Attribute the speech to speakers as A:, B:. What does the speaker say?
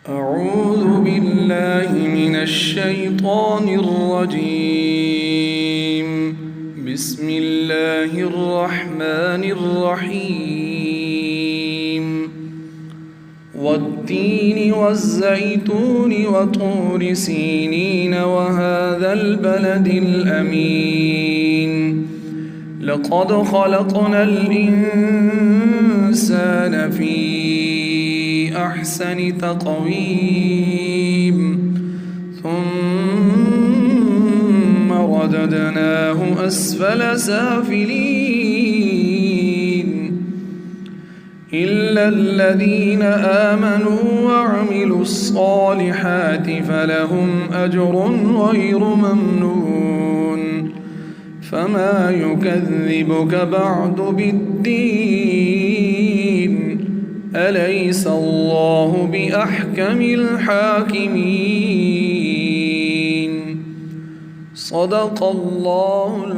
A: أعوذ بالله من الشيطان الرجيم. بسم الله الرحمن الرحيم. والتين والزيتون وطور سينين وهذا البلد الأمين. لقد خلقنا الإنسان في أحسن تقويم ثم رددناه أسفل سافلين إلا الذين آمنوا وعملوا الصالحات فلهم أجر غير ممنون. فما يكذبك بعد بالدين؟ أليس الله بأحكم الحاكمين؟ صدق الله